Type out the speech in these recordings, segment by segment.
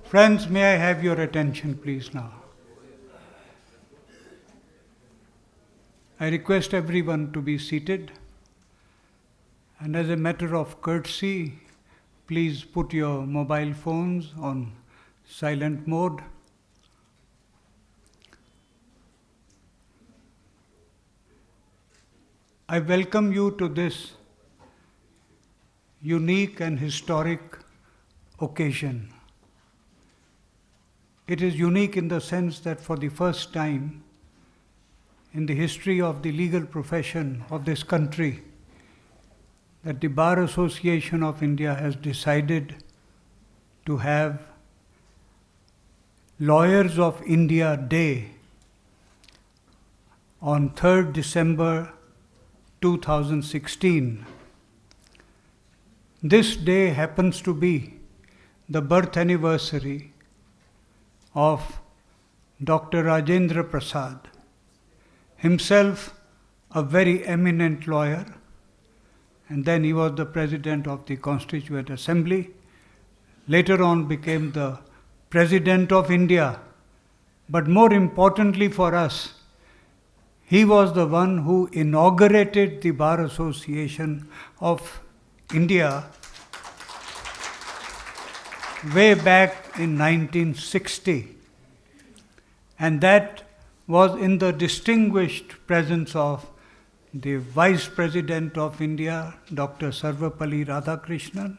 Friends, may I have your attention please now? I request everyone to be seated, and as a matter of courtesy, please put your mobile phones on silent mode. I welcome you to this unique and historic occasion. It is unique in the sense that for the first time in the history of the legal profession of this country, that the Bar Association of India has decided to have Lawyers of India Day on 3rd December 2016. This day happens to be the birth anniversary of Dr. Rajendra Prasad, himself a very eminent lawyer, and then he was the president of the Constituent Assembly, later on became the President of India, but more importantly for us, he was the one who inaugurated the Bar Association of India way back in 1960. And that was in the distinguished presence of the Vice President of India, Dr. Sarvepalli Radhakrishnan,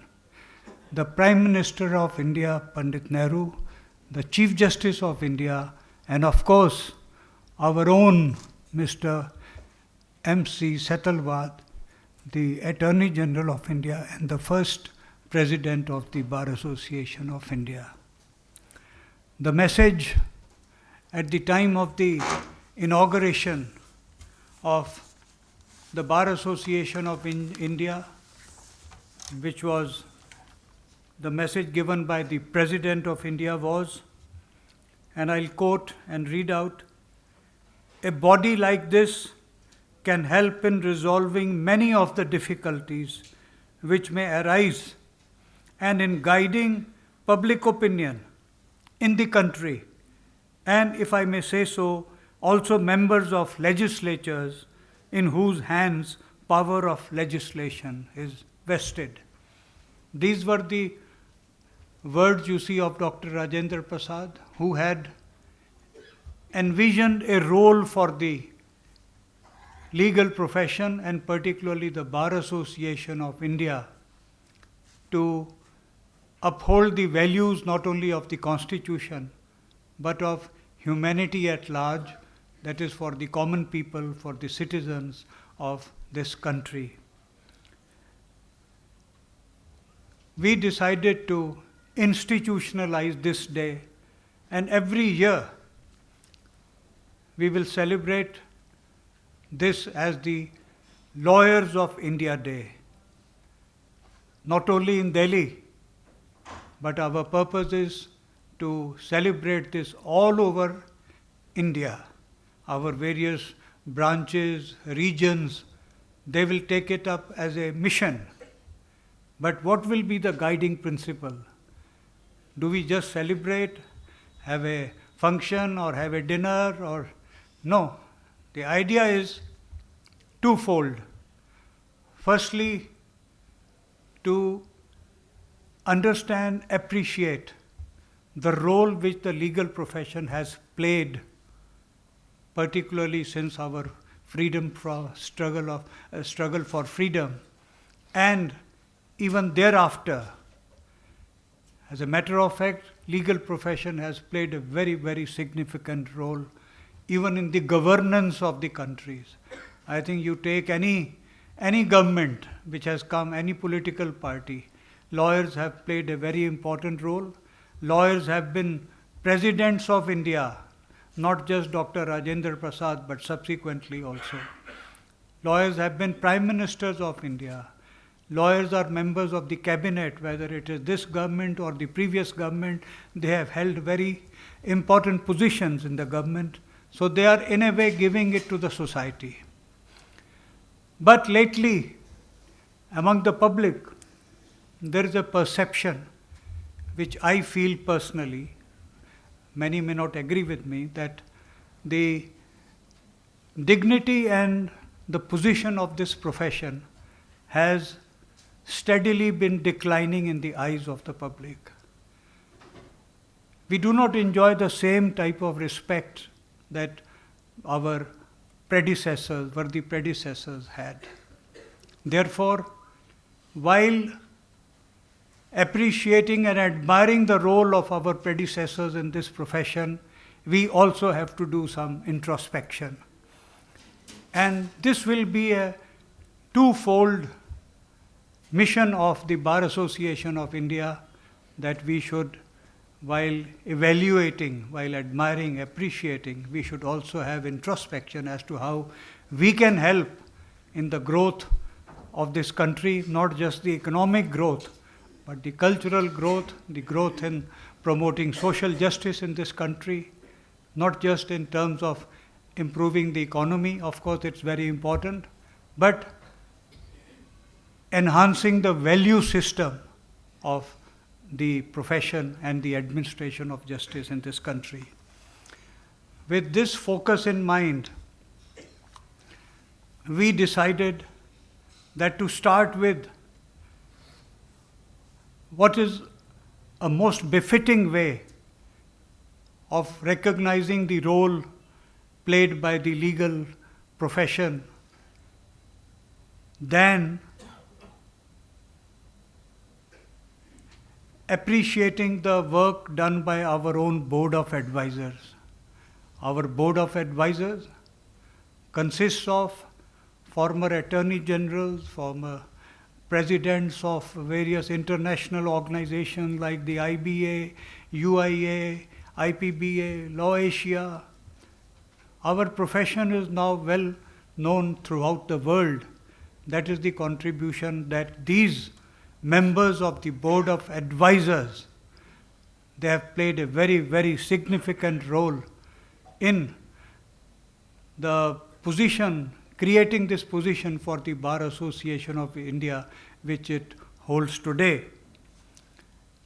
the Prime Minister of India, Pandit Nehru, the Chief Justice of India, and of course, our own Mr. M.C. Setalvad, the Attorney General of India and the first President of the Bar Association of India. The message at the time of the inauguration of the Bar Association of India, which was the message given by the President of India was, and I'll quote and read out, "A body like this can help in resolving many of the difficulties which may arise and in guiding public opinion in the country, and if I may say so, also members of legislatures in whose hands power of legislation is vested." These were the words you see of Dr. Rajendra Prasad, who had envisioned a role for the legal profession and particularly the Bar Association of India to uphold the values not only of the Constitution but of humanity at large, that is for the common people, for the citizens of this country. We decided to institutionalize this day, and every year we will celebrate this as the Lawyers of India Day. Not only in Delhi, but our purpose is to celebrate this all over India. Our various branches, regions, they will take it up as a mission. But what will be the guiding principle? Do we just celebrate, have a function or have a dinner or no? The idea is twofold. Firstly, to understand, appreciate the role which the legal profession has played, particularly since our struggle for freedom, and even thereafter. As a matter of fact, legal profession has played a very, very significant role even in the governance of the countries. I think you take any government which has come, any political party, lawyers have played a very important role. Lawyers have been presidents of India, not just Dr. Rajendra Prasad, but subsequently also. Lawyers have been prime ministers of India. Lawyers are members of the cabinet, whether it is this government or the previous government. They have held very important positions in the government. So they are in a way giving it to the society. But lately, among the public, there is a perception which I feel personally, many may not agree with me, that the dignity and the position of this profession has steadily been declining in the eyes of the public. We do not enjoy the same type of respect that our predecessors, worthy predecessors had. Therefore, while appreciating and admiring the role of our predecessors in this profession, we also have to do some introspection. And this will be a twofold mission of the Bar Association of India, that we should, while evaluating, while admiring, appreciating, we should also have introspection as to how we can help in the growth of this country, not just the economic growth, but the cultural growth, the growth in promoting social justice in this country, not just in terms of improving the economy, of course it's very important, but enhancing the value system of the profession and the administration of justice in this country. With this focus in mind, we decided that to start with what is a most befitting way of recognizing the role played by the legal profession than appreciating the work done by our own Board of Advisors. Our Board of Advisors consists of former Attorney Generals, former presidents of various international organizations like the IBA, UIA, IPBA, Law Asia. Our profession is now well known throughout the world. That is the contribution that these members of the Board of Advisors, they have played a very, very significant role in the position, creating this position for the Bar Association of India, which it holds today.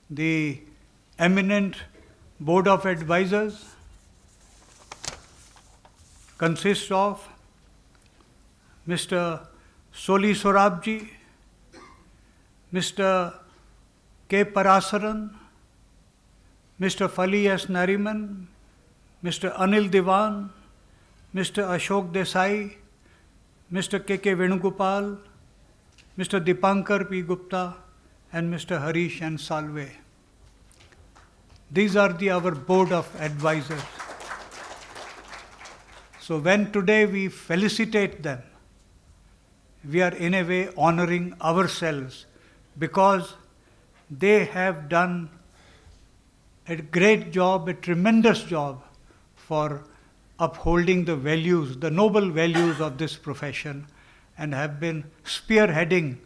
The eminent Board of Advisors consists of Mr. Soli Sorabjee, Mr. K. Parasaran, Mr. Nariman, Mr. Anil Divan, Mr. Ashok Desai, Mr. K. Venugopal, Mr. Dipankar P. Gupta, and Mr. Harish and Salve. These are our Board of Advisors. So when today we felicitate them, we are in a way honoring ourselves, because they have done a great job, a tremendous job for upholding the values, the noble values of this profession, and have been spearheading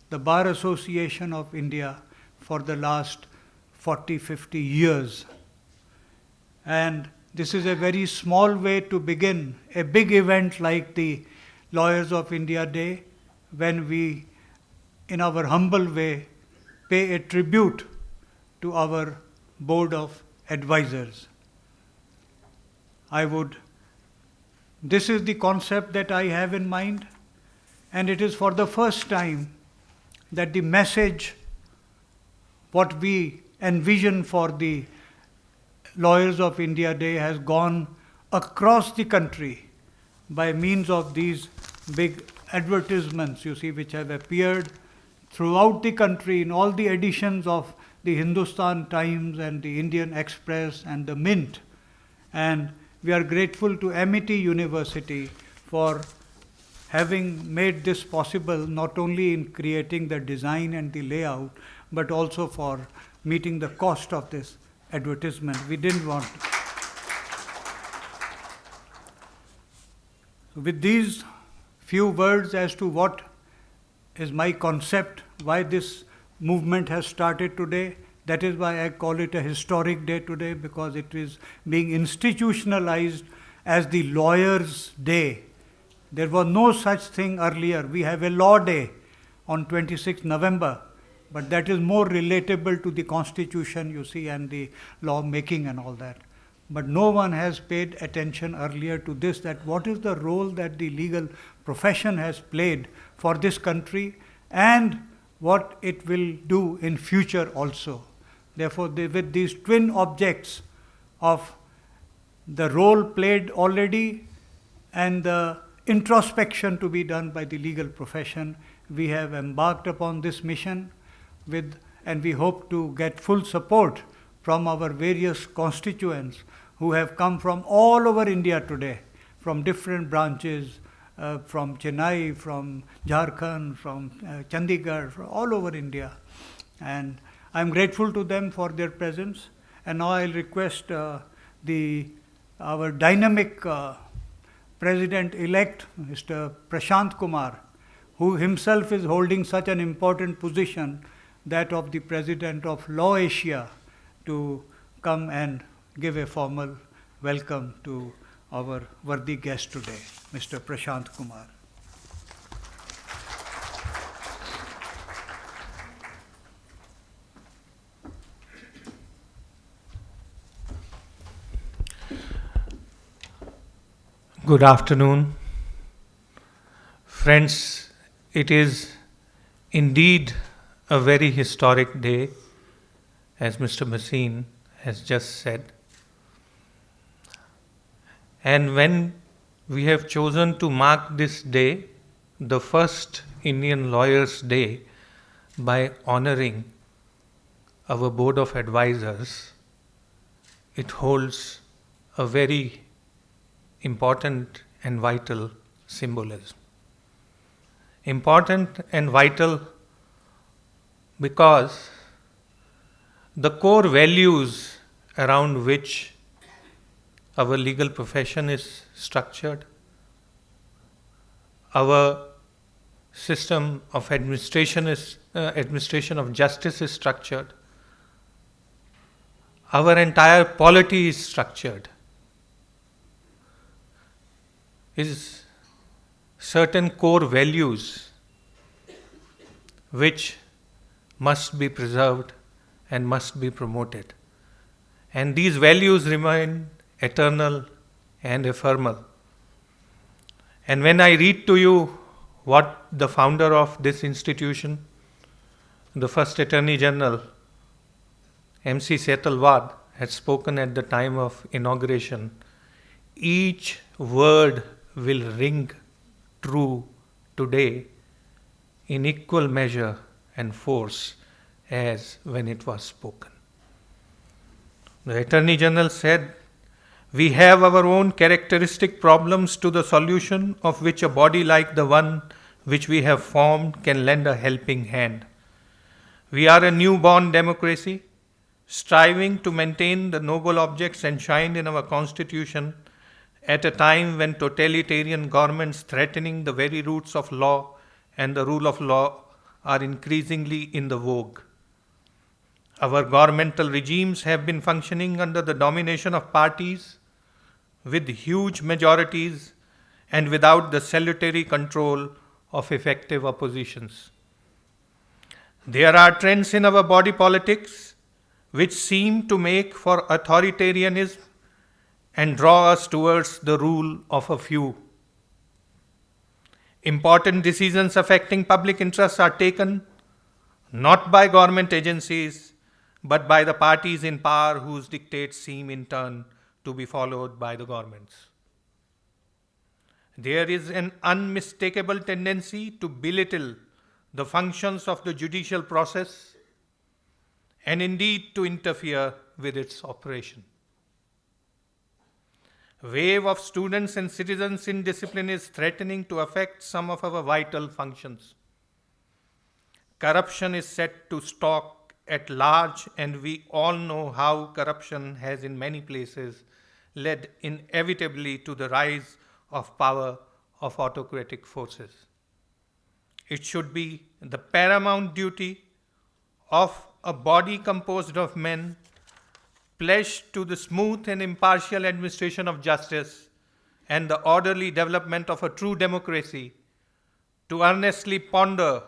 the Bar Association of India for the last 40, 50 years. And this is a very small way to begin a big event like the Lawyers of India Day, when we, in our humble way, pay a tribute to our Board of Advisors. This is the concept that I have in mind, and it is for the first time that the message, what we envision for the Lawyers of India Day, has gone across the country by means of these big advertisements, you see, which have appeared throughout the country in all the editions of the Hindustan Times and the Indian Express and the Mint. And we are grateful to Amity University for having made this possible, not only in creating the design and the layout, but also for meeting the cost of this advertisement. We didn't want to. With these few words as to what is my concept, why this movement has started today, that is why I call it a historic day today, because it is being institutionalized as the Lawyers' Day. There was no such thing earlier. We have a Law Day on 26th November, But that is more relatable to the constitution, you see, and the law making and all that. But no one has paid attention earlier to this, that what is the role that the legal profession has played for this country and what it will do in future also. Therefore, with these twin objects of the role played already and the introspection to be done by the legal profession, we have embarked upon this mission and we hope to get full support from our various constituents who have come from all over India today, from different branches, from Chennai, from Jharkhand, from Chandigarh, from all over India. And I'm grateful to them for their presence. And now I'll request our dynamic President-elect, Mr. Prashant Kumar, who himself is holding such an important position, that of the President of Law Asia, to come and give a formal welcome to our worthy guest today, Mr. Prashant Kumar. Good afternoon. Friends, it is indeed a very historic day, as Mr. Masin has just said. And when we have chosen to mark this day, the first Indian Lawyers' Day, by honoring our Board of Advisors, it holds a very important and vital symbolism. Important and vital because the core values around which our legal profession is structured, our system of administration of justice is structured, our entire polity is structured, is certain core values which must be preserved and must be promoted. And these values remain eternal and ephemeral. And when I read to you what the founder of this institution, the first Attorney General, M.C. Setalvad, had spoken at the time of inauguration, each word will ring true today in equal measure and force as when it was spoken. The Attorney General said, "We have our own characteristic problems to the solution of which a body like the one which we have formed can lend a helping hand. We are a newborn democracy, striving to maintain the noble objects enshrined in our Constitution at a time when totalitarian governments threatening the very roots of law and the rule of law are increasingly in the vogue. Our governmental regimes have been functioning under the domination of parties with huge majorities and without the salutary control of effective oppositions. There are trends in our body politics which seem to make for authoritarianism and draw us towards the rule of a few. Important decisions affecting public interests are taken not by government agencies, but by the parties in power whose dictates seem in turn to be followed by the governments. There is an unmistakable tendency to belittle the functions of the judicial process and indeed to interfere with its operation. Wave of students and citizens in discipline is threatening to affect some of our vital functions. Corruption is set to stalk at large, and we all know how corruption has in many places led inevitably to the rise of power of autocratic forces. It should be the paramount duty of a body composed of men pledged to the smooth and impartial administration of justice and the orderly development of a true democracy to earnestly ponder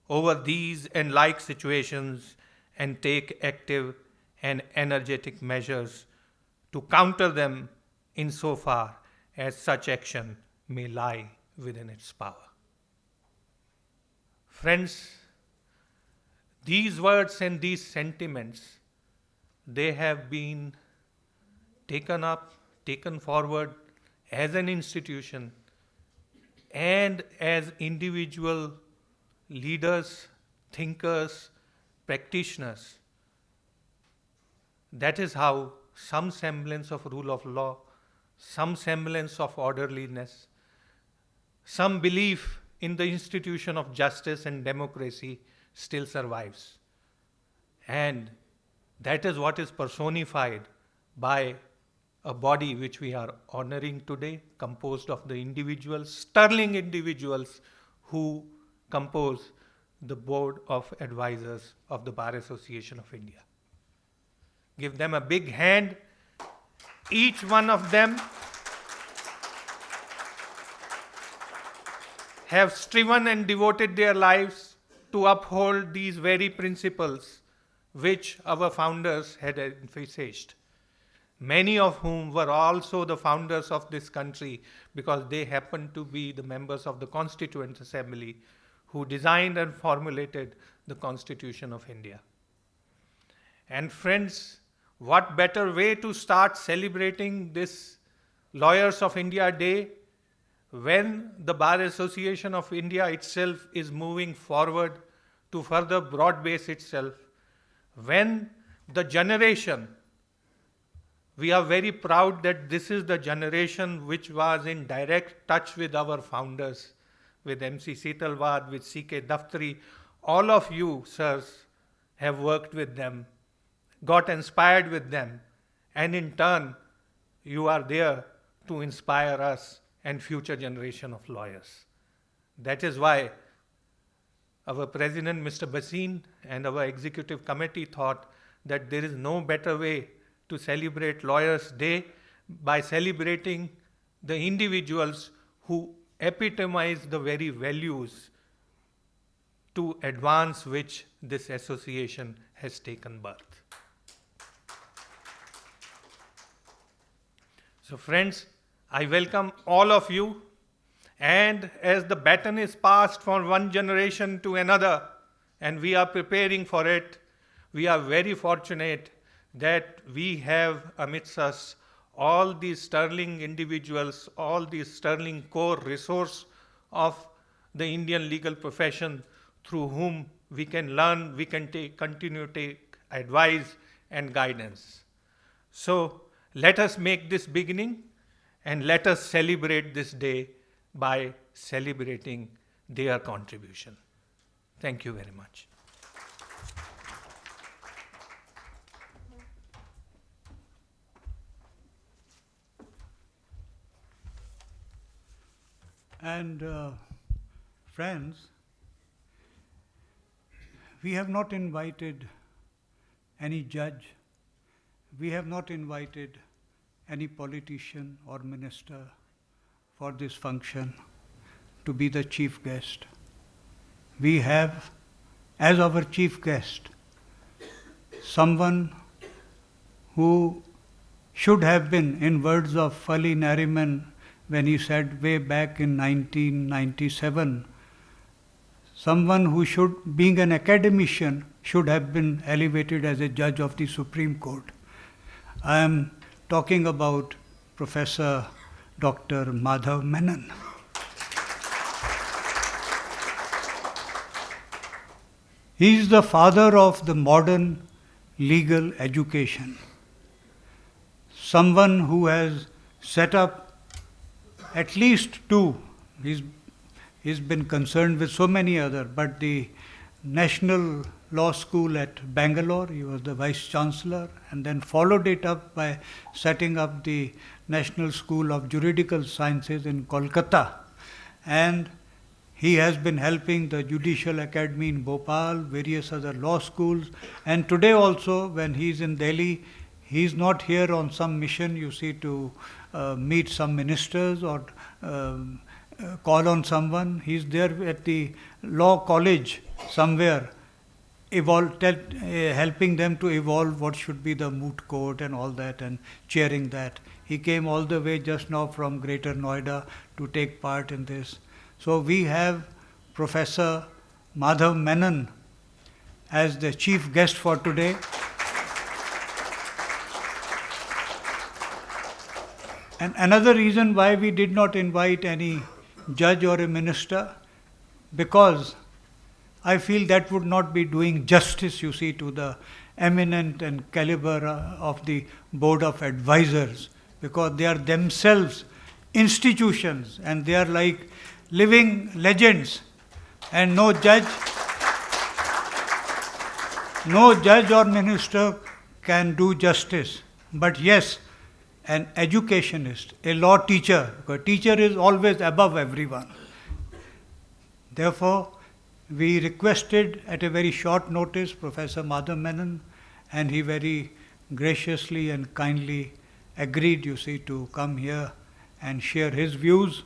over these and like situations and take active and energetic measures to counter them insofar as such action may lie within its power. Friends, these words and these sentiments, they have been taken up, taken forward as an institution and as individual leaders, thinkers, practitioners. That is how some semblance of rule of law, some semblance of orderliness, some belief in the institution of justice and democracy still survives. And that is what is personified by a body which we are honoring today, composed of the individuals, sterling individuals who compose the Board of Advisors of the Bar Association of India. Give them a big hand. Each one of them have striven and devoted their lives to uphold these very principles which our founders had emphasized. Many of whom were also the founders of this country because they happened to be the members of the Constituent Assembly who designed and formulated the Constitution of India. And friends, what better way to start celebrating this Lawyers of India Day when the Bar Association of India itself is moving forward to further broad base itself, when the generation, we are very proud that this is the generation which was in direct touch with our founders, with MC Setalvad, with C.K. Daftari. All of you, sirs, have worked with them, got inspired with them, and in turn, you are there to inspire us and future generation of lawyers. That is why our President, Mr. Bhasin, and our executive committee thought that there is no better way to celebrate Lawyers' Day by celebrating the individuals who epitomize the very values to advance which this association has taken birth. So friends, I welcome all of you, and as the baton is passed from one generation to another and we are preparing for it, we are very fortunate that we have amidst us all these sterling individuals, all these sterling core resource of the Indian legal profession through whom we can learn, we can continue to take advice and guidance. So let us make this beginning and let us celebrate this day by celebrating their contribution. Thank you very much. And friends, we have not invited any judge, we have not invited any politician or minister for this function to be the chief guest. We have as our chief guest someone who should have been, in words of Nariman, when he said way back in 1997, someone who should, being an academician, should have been elevated as a judge of the Supreme Court. I am talking about Professor Dr. Madhav Menon. He is the father of the modern legal education. Someone who has set up at least two, he's been concerned with so many other, but the National Law School at Bangalore, he was the Vice Chancellor, and then followed it up by setting up the National School of Juridical Sciences in Kolkata. And he has been helping the Judicial Academy in Bhopal, various other law schools, and today also when he's in Delhi, he's not here on some mission, you see, to meet some ministers or call on someone, he's there at the law college somewhere, helping them to evolve what should be the moot court and all that, and chairing that. He came all the way just now from Greater Noida to take part in this. So we have Professor Madhav Menon as the chief guest for today. And another reason why we did not invite any judge or a minister, because I feel that would not be doing justice, you see, to the eminent and caliber of the Board of Advisors, because they are themselves institutions and they are like living legends, and no judge or minister can do justice. But yes, an educationist, a law teacher, because teacher is always above everyone. Therefore, we requested at a very short notice Professor Madhav Menon, and he very graciously and kindly agreed, you see, to come here and share his views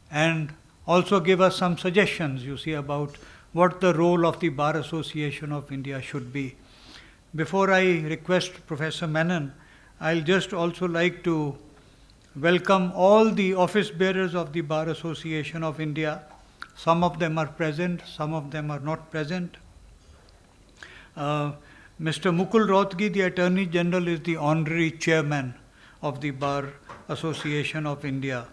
and also give us some suggestions, you see, about what the role of the Bar Association of India should be. Before I request Professor Menon, I'll just also like to welcome all the office bearers of the Bar Association of India. Some of them are present, some of them are not present. Mr. Mukul Rothgi, the Attorney General, is the honorary chairman of the Bar Association of India.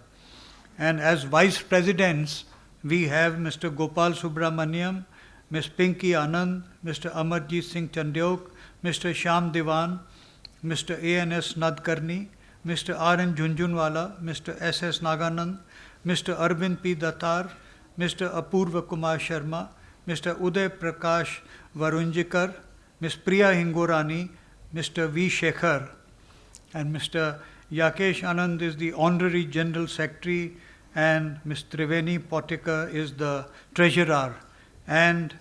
And as vice presidents, we have Mr. Gopal Subramaniam, Ms. Pinky Anand, Mr. Amarjit Singh Chandyok, Mr. Shyam Divan, Mr. A.N.S. Nadkarni, Mr. R.N. Jhunjhunwala, Mr. S.S. Naganand, Mr. Arvind P. Datar, Mr. Apurva Kumar Sharma, Mr. Uday Prakash Varunjikar, Ms. Priya Hingorani, Mr. V. Shekhar, and Mr. Yakesh Anand is the Honorary General Secretary, and Ms. Triveni Potikar is the Treasurer, and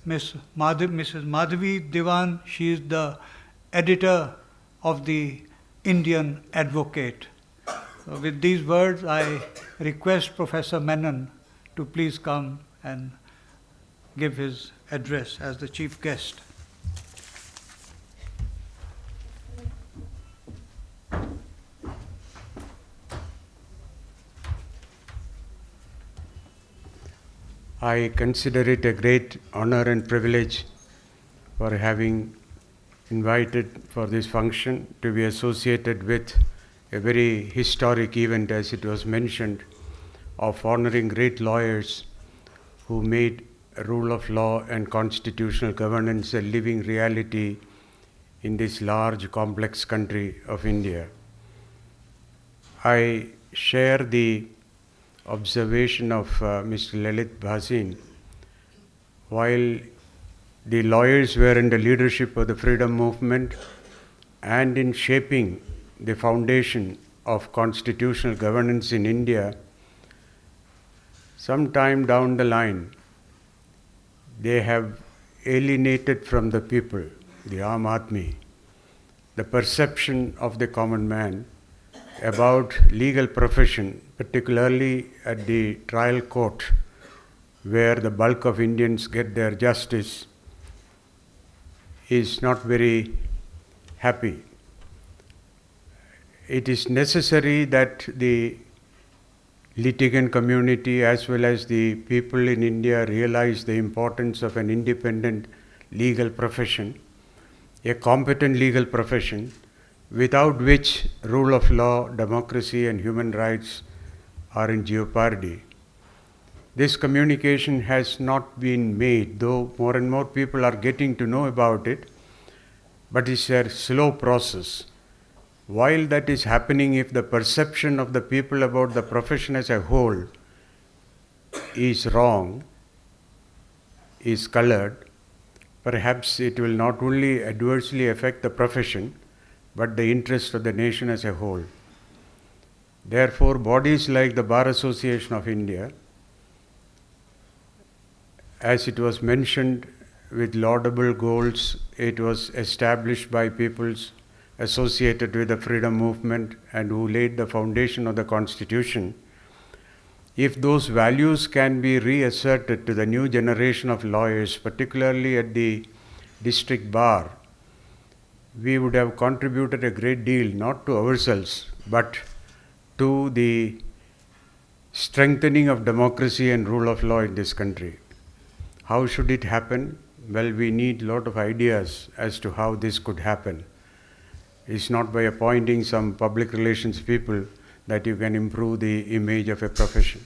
Mrs. Madhavi Divan, she is the Editor of the Indian Advocate. So with these words, I request Professor Menon to please come and give his address as the chief guest. I consider it a great honor and privilege for having invited for this function to be associated with a very historic event, as it was mentioned, of honoring great lawyers who made rule of law and constitutional governance a living reality in this large, complex country of India. I share the observation of Mr. Lalit Bhasin. While the lawyers were in the leadership of the freedom movement and in shaping the foundation of constitutional governance in India, sometime down the line, they have alienated from the people, the Aam Aadmi, the perception of the common man about legal profession, particularly at the trial court, where the bulk of Indians get their justice, is not very happy. It is necessary that the litigant community as well as the people in India realize the importance of an independent legal profession, a competent legal profession, without which rule of law, democracy and human rights are in jeopardy. This communication has not been made, though more and more people are getting to know about it, but it's a slow process. While that is happening, if the perception of the people about the profession as a whole is wrong, is colored, perhaps it will not only adversely affect the profession, but the interest of the nation as a whole. Therefore, bodies like the Bar Association of India, as it was mentioned, with laudable goals, it was established by peoples associated with the freedom movement and who laid the foundation of the Constitution, if those values can be reasserted to the new generation of lawyers, particularly at the district bar, we would have contributed a great deal, not to ourselves, but to the strengthening of democracy and rule of law in this country. How should it happen? Well, we need a lot of ideas as to how this could happen. It's not by appointing some public relations people that you can improve the image of a profession.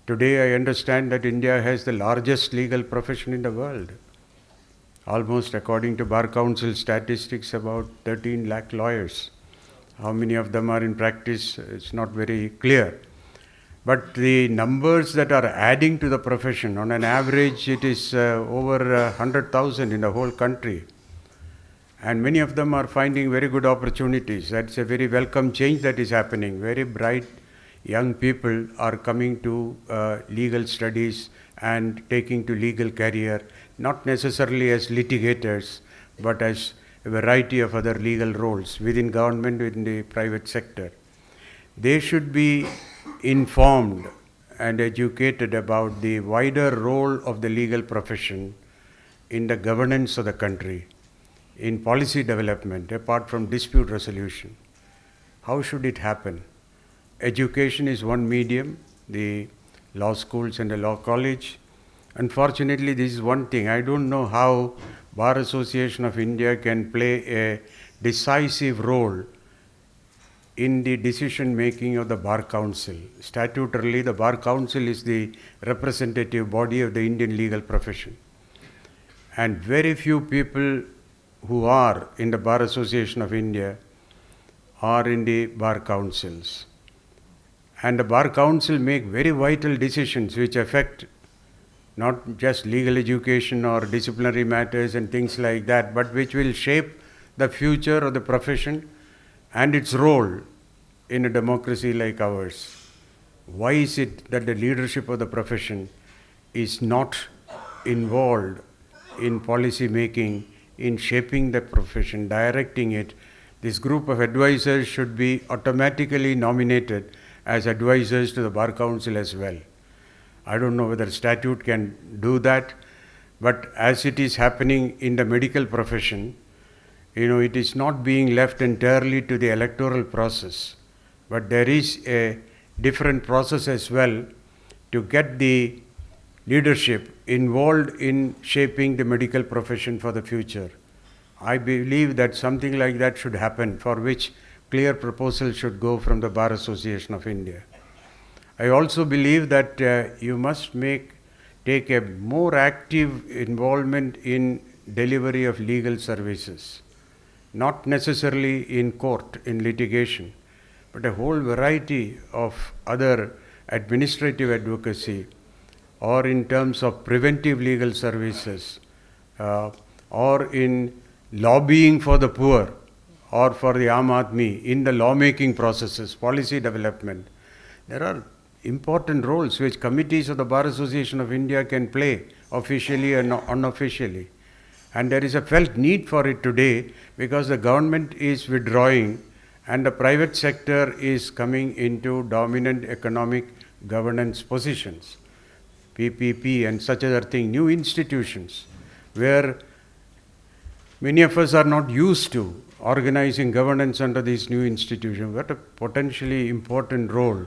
Today I understand that India has the largest legal profession in the world. Almost, according to Bar Council statistics, about 13 lakh lawyers. How many of them are in practice, it's not very clear. But the numbers that are adding to the profession, on an average it is over 100,000 in the whole country. And many of them are finding very good opportunities. That's a very welcome change that is happening. Very bright young people are coming to legal studies and taking to legal career, not necessarily as litigators, but as a variety of other legal roles within government, within the private sector. They should be informed and educated about the wider role of the legal profession in the governance of the country, in policy development, apart from dispute resolution. How should it happen? Education is one medium, the law schools and the law college. Unfortunately, this is one thing. I don't know how Bar Association of India can play a decisive role in the decision making of the Bar Council. Statutorily, the Bar Council is the representative body of the Indian legal profession. And very few people who are in the Bar Association of India are in the Bar Councils. And the Bar Council make very vital decisions which affect not just legal education or disciplinary matters and things like that, but which will shape the future of the profession and its role in a democracy like ours. Why is it that the leadership of the profession is not involved in policy making, in shaping the profession, directing it? This group of advisors should be automatically nominated as advisors to the Bar Council as well. I don't know whether statute can do that, but as it is happening in the medical profession, it is not being left entirely to the electoral process, but there is a different process as well to get the leadership involved in shaping the medical profession for the future. I believe that something like that should happen, for which clear proposals should go from the Bar Association of India. I also believe that you must take a more active involvement in delivery of legal services, not necessarily in court, in litigation, but a whole variety of other administrative advocacy, or in terms of preventive legal services, or in lobbying for the poor, or for the Aam Aadmi in the lawmaking processes, policy development. There are important roles which committees of the Bar Association of India can play officially and unofficially. And there is a felt need for it today because the government is withdrawing and the private sector is coming into dominant economic governance positions. PPP and such other thing, new institutions where many of us are not used to organizing governance under these new institutions. What a potentially important role